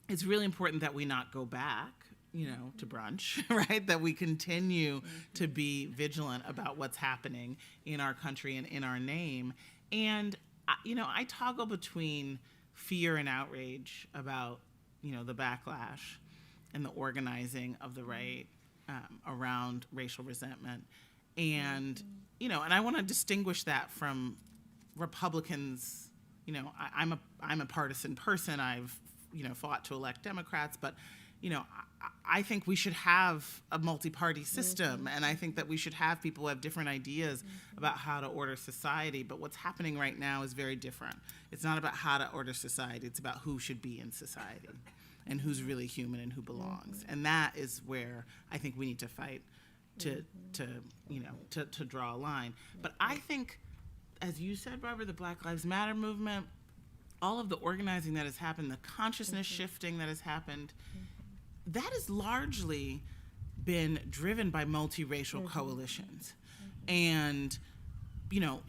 it's really important that we not go back, to brunch, right? That we continue to be vigilant about what's happening in our country and in our name. And, I toggle between fear and outrage about, the backlash and the organizing of the right around racial resentment. And, and I want to distinguish that from Republicans. I'm a partisan person. I've, fought to elect Democrats, but, I think we should have a multi-party system, and I think that we should have people who have different ideas about how to order society. But what's happening right now is very different. It's not about how to order society. It's about who should be in society and who's really human and who belongs. And that is where I think we need to fight to draw a line. But I think, as you said, Barbara, the Black Lives Matter movement, all of the organizing that has happened, the consciousness shifting that has happened, that has largely been driven by multiracial coalitions. And,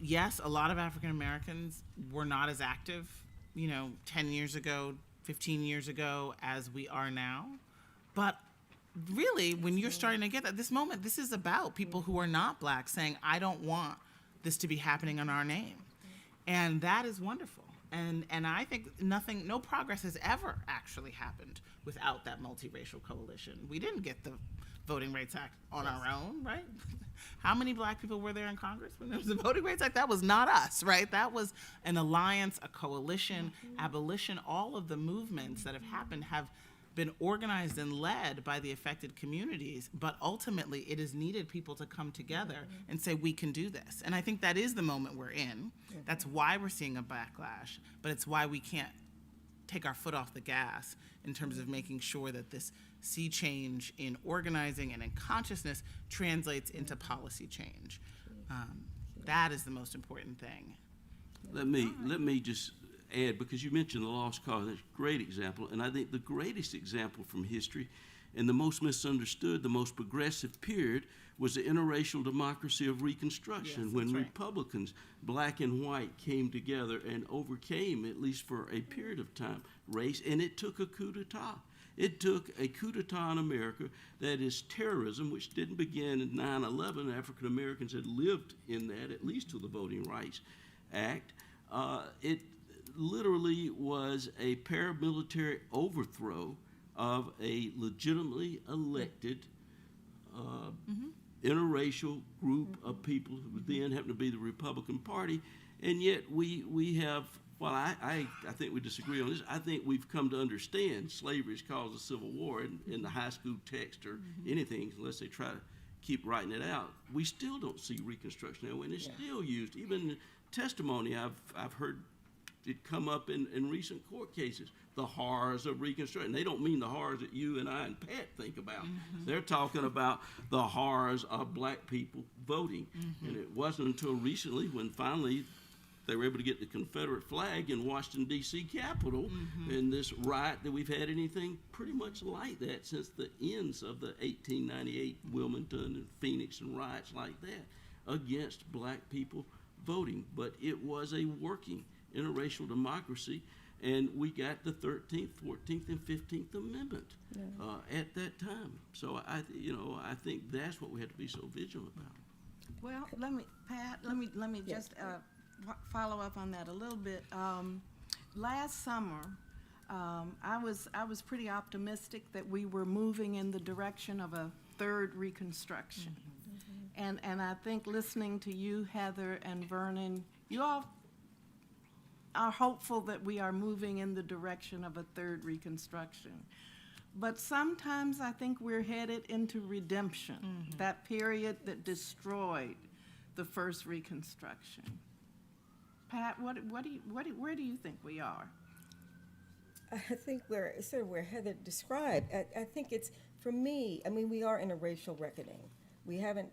yes, a lot of African Americans were not as active, 10 years ago, 15 years ago as we are now. But really, when you're starting to get that, this is about people who are not Black saying, I don't want this to be happening in our name. And that is wonderful. And I think no progress has ever actually happened without that multiracial coalition. We didn't get the Voting Rights Act on our own, right? How many Black people were there in Congress when there was the Voting Rights Act? That was not us, right? That was an alliance, a coalition, abolition. All of the movements that have happened have been organized and led by the affected communities, but ultimately it has needed people to come together and say, we can do this. And I think that is the moment we're in. That's why we're seeing a backlash, but it's why we can't take our foot off the gas in terms of making sure that this sea change in organizing and in consciousness translates into policy change. That is the most important thing. Let me just add, because you mentioned the lost cause, that's a great example, and I think the greatest example from history and the most misunderstood, the most progressive period was the interracial democracy of Reconstruction, Yes, when that's right. Republicans, Black and white, came together and overcame, at least for a period of time, race, and it took a coup d'etat. It took a coup d'etat in America that is terrorism, which didn't begin in 9/11. African Americans had lived in that, at least till the Voting Rights Act. It literally was a paramilitary overthrow of a legitimately elected interracial group of people who then happened to be the Republican Party, and yet we have, well, I think we disagree on this. I think we've come to understand slavery has caused a civil war in the high school text or anything, unless they try to keep writing it out. We still don't see Reconstruction now, and it's still used. Even testimony, I've heard it come up in recent court cases, the horrors of Reconstruction. They don't mean the horrors that you and I and Pat think about. They're talking about the horrors of Black people voting. And it wasn't until recently when finally they were able to get the Confederate flag in Washington, D.C. Capitol, in this riot that we've had anything pretty much like that since the ends of the 1898 Wilmington and Phoenix and riots like that against Black people voting. But it was a working interracial democracy, and we got the 13th, 14th, and 15th Amendment at that time. So I think that's what we have to be so vigilant about. Well, let me just follow up on that a little bit. Last summer, I was pretty optimistic that we were moving in the direction of a third Reconstruction, and I think listening to you, Heather and Vernon, you all are hopeful that we are moving in the direction of a third Reconstruction. But sometimes I think we're headed into redemption, that period that destroyed the first Reconstruction. Pat, where do you think we are? I think we're sort of where Heather described. I think it's, for me, I mean, we are in a racial reckoning. We haven't,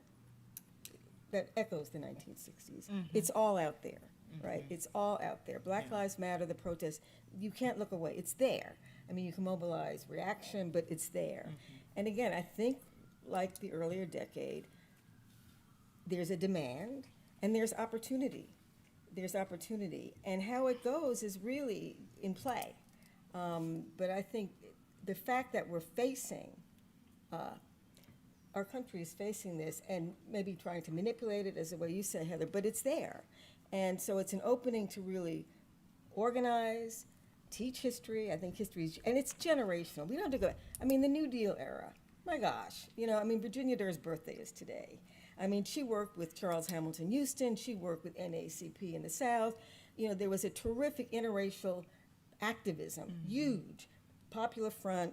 that echoes the 1960s. It's all out there, right? It's all out there. Black Lives Matter, the protests, you can't look away. It's there. I mean, you can mobilize reaction, but it's there. And again, I think, like the earlier decade, there's a demand and there's opportunity. There's opportunity. And how it goes is really in play. But I think the fact that we're facing, our country is facing this and maybe trying to manipulate it as the way you say, Heather, but it's there. And so it's an opening to really organize, teach history. I think history is, and it's generational. We don't have to go, I mean, the New Deal era, my gosh, Virginia Durr's birthday is today. I mean, she worked with Charles Hamilton Houston. She worked with NAACP in the South. There was a terrific interracial activism, huge, Popular Front,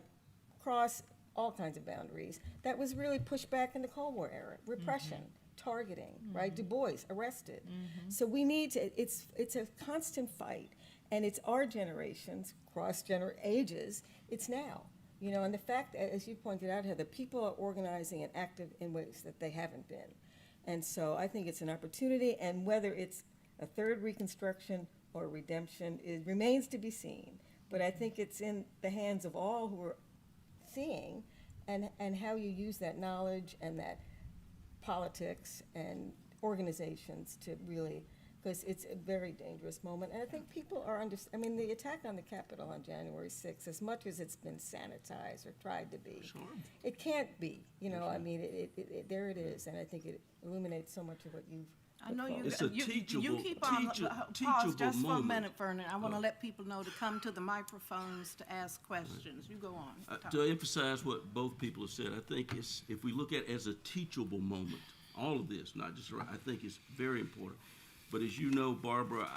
across all kinds of boundaries, that was really pushed back in the Cold War era. Repression, targeting, right? Du Bois, arrested. So we need to, it's a constant fight, and it's our generations, ages, it's now. And the fact that, as you pointed out, Heather, people are organizing and active in ways that they haven't been. And so I think it's an opportunity, and whether it's a third Reconstruction or redemption, it remains to be seen. But I think it's in the hands of all who are seeing, and how you use that knowledge and that politics and organizations to really because it's a very dangerous moment. And I think people are the attack on the Capitol on January 6th, as much as it's been sanitized or tried to be, it can't be. There it is, and I think it illuminates so much of what you've I know you, It's a you teachable- keep on, pause teachable just for a moment. minute, Vernon. I want to let people know to come to the microphones to ask questions. You go on. Talk. To emphasize what both people have said, I think if we look at it as a teachable moment, all of this, not just, I think it's very important. But as you know, Barbara,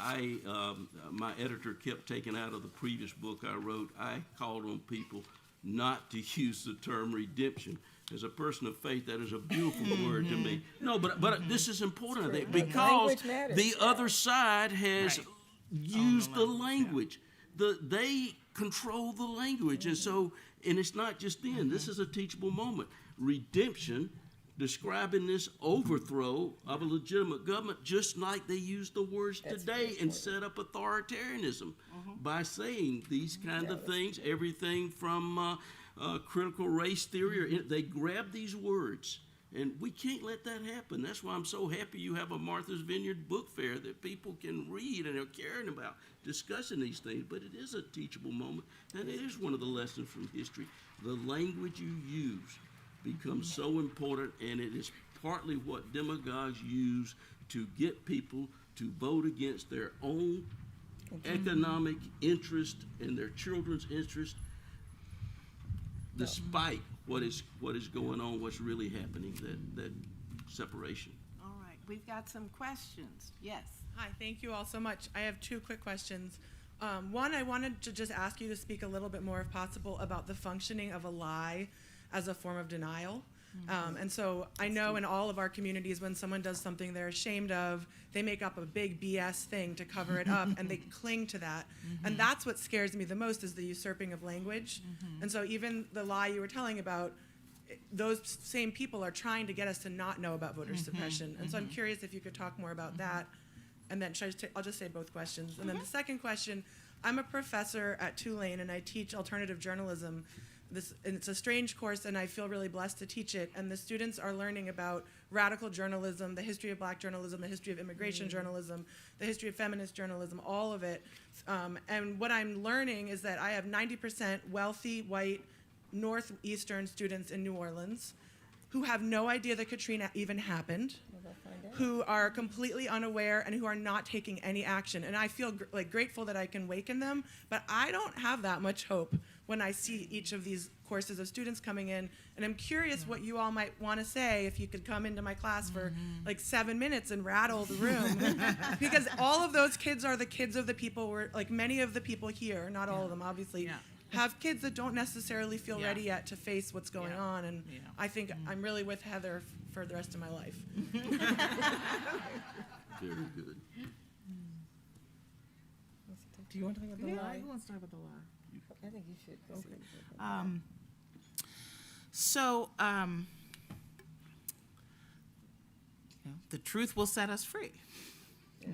my editor kept taking out of the previous book I wrote, I called on people not to use the term redemption. As a person of faith, that is a beautiful word to me. No, but this is important, I think, because the other side has used the language. They control the language, and it's not just then. This is a teachable moment. Redemption, describing this overthrow of a legitimate government, just like they use the words today and set up authoritarianism by saying these kind of things, everything from critical race theory. They grab these words, and we can't let that happen. That's why I'm so happy you have a Martha's Vineyard book fair that people can read and are caring about discussing these things. But it is a teachable moment, and it is one of the lessons from history. The language you use becomes so important, and it is partly what demagogues use to get people to vote against their own economic interest and their children's interest, despite what is going on, what's really happening, that separation. All right, we've got some questions. Yes. Hi, thank you all so much. I have two quick questions. One, I wanted to just ask you to speak a little bit more, if possible, about the functioning of a lie as a form of denial. And so I know in all of our communities, when someone does something they're ashamed of, they make up a big BS thing to cover it up, and they cling to that. And that's what scares me the most, is the usurping of language. And so even the lie you were telling about, those same people are trying to get us to not know about voter suppression. And so I'm curious if you could talk more about that. And then I'll just say both questions. And then the second question, I'm a professor at Tulane, and I teach alternative journalism. And it's a strange course, and I feel really blessed to teach it. And the students are learning about radical journalism, the history of black journalism, the history of immigration journalism, the history of feminist journalism, all of it. And what I'm learning is that I have 90% wealthy, white, northeastern students in New Orleans who have no idea that Katrina even happened, who are completely unaware, and who are not taking any action. And I feel grateful that I can waken them, but I don't have that much hope when I see each of these courses of students coming in. And I'm curious what you all might want to say, if you could come into my class for 7 minutes and rattle the room. Because all of those kids are the kids of the people, many of the people here, not all of them obviously, have kids that don't necessarily feel ready yet to face what's going on. And I think I'm really with Heather for the rest of my life. Very good. Do you want to talk about the lie? Who wants to talk about the lie? I think you should. Okay. The truth will set us free,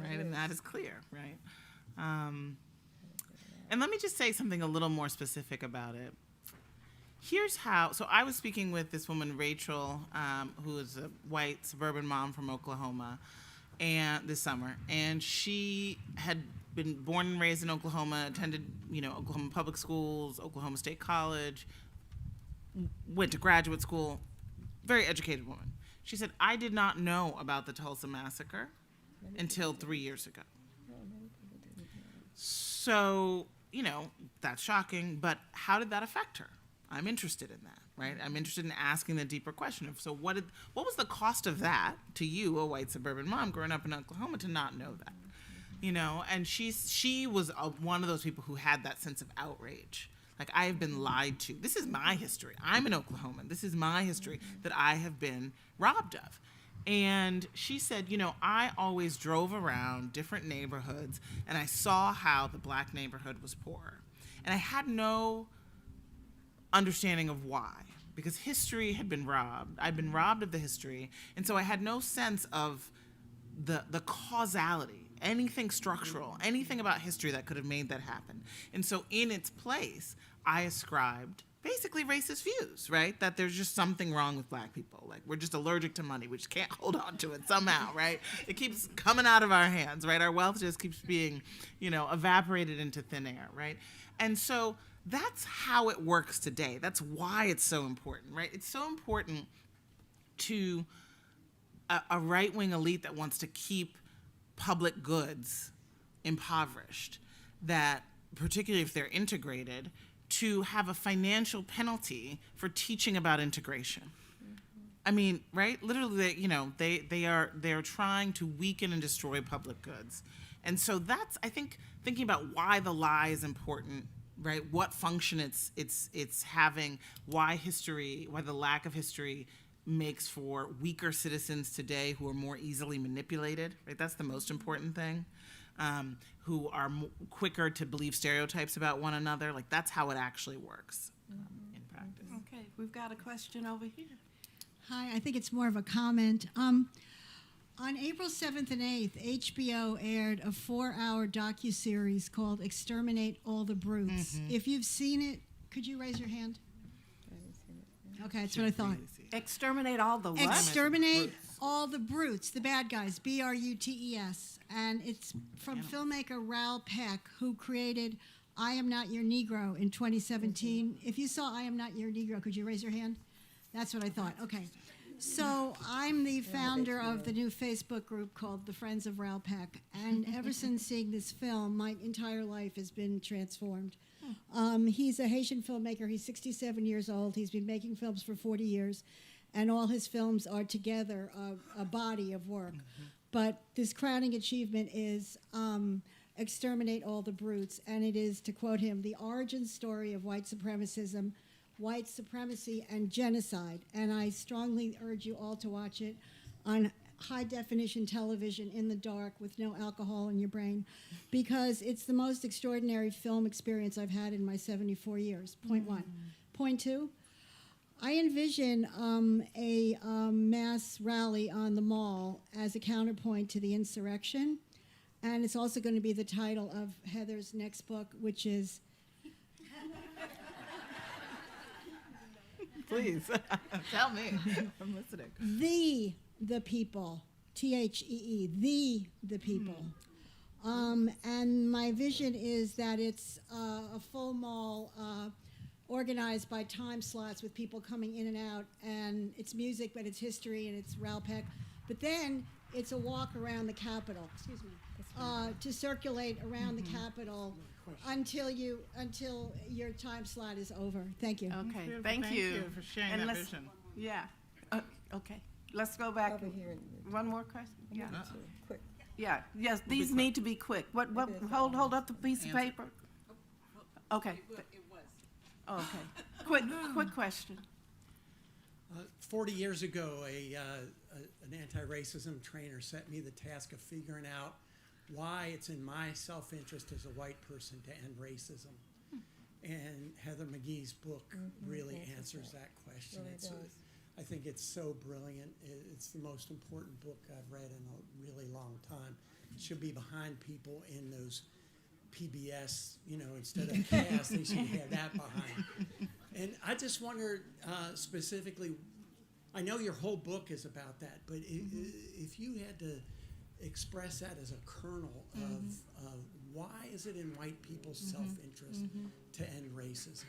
right? And that is clear, right? And let me just say something a little more specific about it. Here's how. So I was speaking with this woman, Rachel, who is a white suburban mom from Oklahoma, and this summer, and she had been born and raised in Oklahoma, attended, Oklahoma public schools, Oklahoma State College, went to graduate school, very educated woman. She said, I did not know about the Tulsa massacre until 3 years ago. So, that's shocking, but how did that affect her? I'm interested in that, right? I'm interested in asking the deeper question of, so what was the cost of that to you, a white suburban mom growing up in Oklahoma, to not know that? And she was one of those people who had that sense of outrage. Like, I have been lied to. This is my history. I'm an Oklahoman. This is my history that I have been robbed of. And she said, I always drove around different neighborhoods, and I saw how the black neighborhood was poor. And I had no understanding of why, because history had been robbed. I'd been robbed of the history, and so I had no sense of the causality, anything structural, anything about history that could have made that happen. And so in its place, I ascribed basically racist views, right? That there's just something wrong with black people. Like, we're just allergic to money. We just can't hold on to it somehow, right? It keeps coming out of our hands, right? Our wealth just keeps being, evaporated into thin air, right? And so that's how it works today. That's why it's so important, right? It's so important to a right-wing elite that wants to keep public goods impoverished, that particularly if they're integrated, to have a financial penalty for teaching about integration. I mean, right? Literally, they are trying to weaken and destroy public goods. And so that's, I think, thinking about why the lie is important, right? What function it's having, why the lack of history makes for weaker citizens today who are more easily manipulated, right? That's the most important thing. Who are quicker to believe stereotypes about one another. Like, that's how it actually works in practice. Okay, we've got a question over here. Hi, I think it's more of a comment. On April 7th and 8th, HBO aired a 4-hour docuseries called Exterminate All the Brutes. If you've seen it, could you raise your hand? Okay, that's what I thought. Exterminate all the what? Exterminate all the brutes, the bad guys, B-R-U-T-E-S. And it's from filmmaker Raoul Peck, who created I Am Not Your Negro in 2017. If you saw I Am Not Your Negro, could you raise your hand? That's what I thought. Okay. So I'm the founder of the new Facebook group called the Friends of Raoul Peck. And ever since seeing this film, my entire life has been transformed. He's a Haitian filmmaker. He's 67 years old. He's been making films for 40 years. And all his films are together a body of work. But this crowning achievement is Exterminate All the Brutes. And it is, to quote him, the origin story of white supremacism, white supremacy, and genocide. And I strongly urge you all to watch it on high-definition television in the dark with no alcohol in your brain, because it's the most extraordinary film experience I've had in my 74 years, point one. Point two, I envision a mass rally on the Mall as a counterpoint to the insurrection, and it's also going to be the title of Heather's next book, which is... Please, tell me. I'm listening. The people, T-H-E-E, the people. And my vision is that it's a full mall organized by time slots with people coming in and out, and it's music, but it's history, and it's Raoul Peck. But then it's a walk around the Capitol, to circulate around the Capitol until your time slot is over. Thank you. Okay, thank you for sharing And that let's- vision. Yeah. Okay. Let's go back. Over here. One more question. Yeah. Quick. Yeah. Yes. These need to be quick. What? Hold up the piece of paper. Okay. It was. Okay. Quick question. 40 years ago, an anti-racism trainer set me the task of figuring out why it's in my self-interest as a white person to end racism. And Heather McGhee's book really answers that question. I think it's so brilliant. It's the most important book I've read in a really long time. It should be behind people in those PBS, instead of cast, they should have that behind. And I just wonder specifically, I know your whole book is about that, but if you had to express that as a kernel of why is it in white people's self-interest to end racism?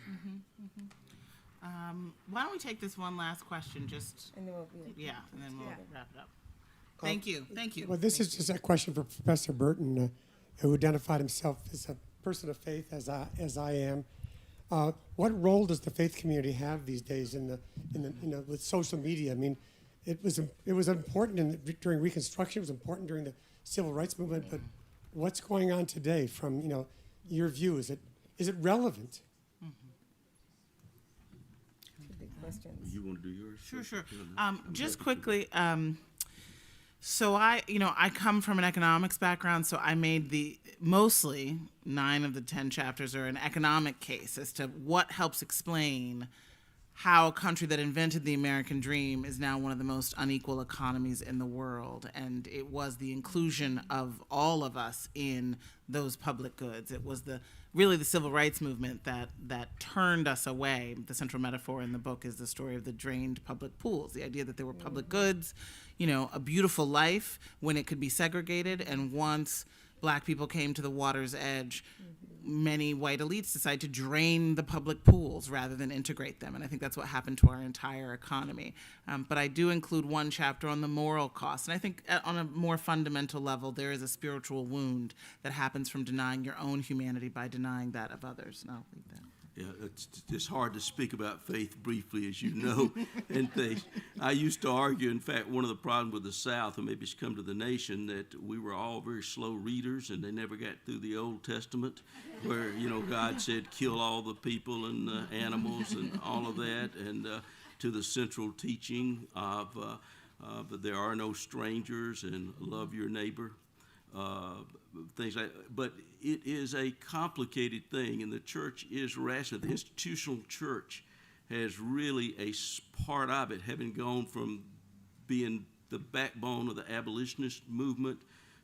Why don't we take this one last question, And then we'll and then we'll wrap it up. Thank you. Well, this is just a question for Professor Burton, who identified himself as a person of faith, as I am. What role does the faith community have these days in the with social media? I mean, it was important during Reconstruction. It was important during the Civil Rights Movement. But what's going on today, from your view? Is it relevant? You want to do yours? Sure. Just quickly, so I come from an economics background, so I made mostly 9 of the 10 chapters are an economic case as to what helps explain how a country that invented the American dream is now one of the most unequal economies in the world. And it was the inclusion of all of us in those public goods. It was the really the civil rights movement that turned us away. The central metaphor in the book is the story of the drained public pools, the idea that there were public goods, a beautiful life when it could be segregated, and once Black people came to the water's edge, many white elites decided to drain the public pools rather than integrate them. And I think that's what happened to our entire economy. But I do include one chapter on the moral cost. And I think on a more fundamental level, there is a spiritual wound that happens from denying your own humanity by denying that of others. And I'll leave that. Yeah, it's hard to speak about faith briefly, as you know, and things. I used to argue, in fact, one of the problems with the South, and maybe it's come to the nation, that we were all very slow readers, and they never got through the Old Testament, where, God said, kill all the people and the animals and all of that, and to the central teaching of there are no strangers and love your neighbor. Things like, but it is a complicated thing, and the church is rational. The institutional church has really a part of it, having gone from being the backbone of the abolitionist movement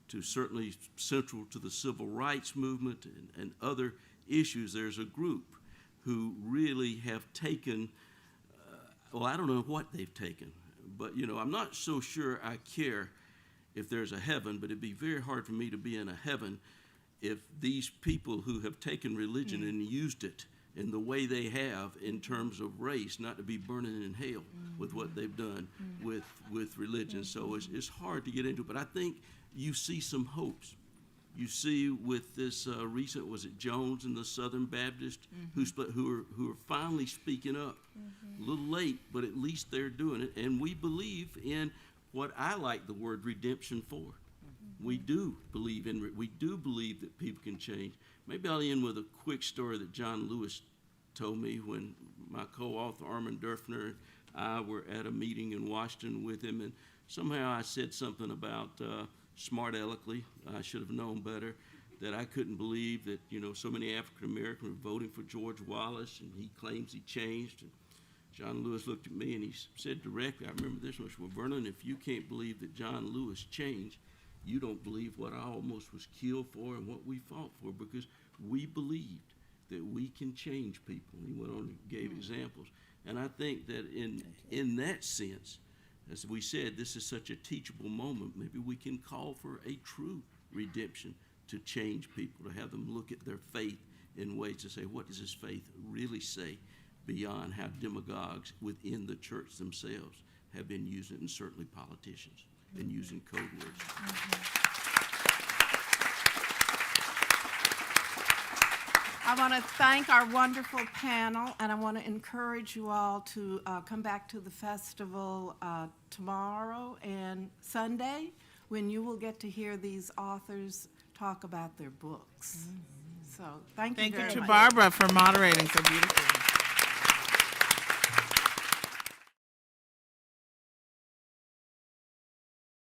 to certainly central to the civil rights movement and other issues. There's a group who really have taken, I don't know what they've taken, but I'm not so sure I care if there's a heaven, but it'd be very hard for me to be in a heaven if these people who have taken religion and used it in the way they have in terms of race, not to be burning in hell with what they've done with religion. So it's hard to get into, but I think you see some hopes. You see with this recent, was it Jones and the Southern Baptist, who are finally speaking up. A little late, but at least they're doing it, and we believe in what I like the word redemption for. We do believe that people can change. Maybe I'll end with a quick story that John Lewis told me when my co-author Armand Durfner and I were at a meeting in Washington with him, and somehow I said something about smart aleckly, I should have known better, that I couldn't believe that so many African Americans were voting for George Wallace, and he claims he changed. And John Lewis looked at me and he said directly, I remember this much, well, Vernon, if you can't believe that John Lewis changed, you don't believe what I almost was killed for and what we fought for, because we believed that we can change people. He went on and gave examples. And I think that in that sense, as we said, this is such a teachable moment. Maybe we can call for a true redemption to change people, to have them look at their faith in ways to say, what does this faith really say, beyond how demagogues within the church themselves have been using it, and certainly politicians been using code words. I want to thank our wonderful panel, and I want to encourage you all to come back to the festival tomorrow and Sunday, when you will get to hear these authors talk about their books. So thank you very much. Thank you to Barbara for moderating so beautifully.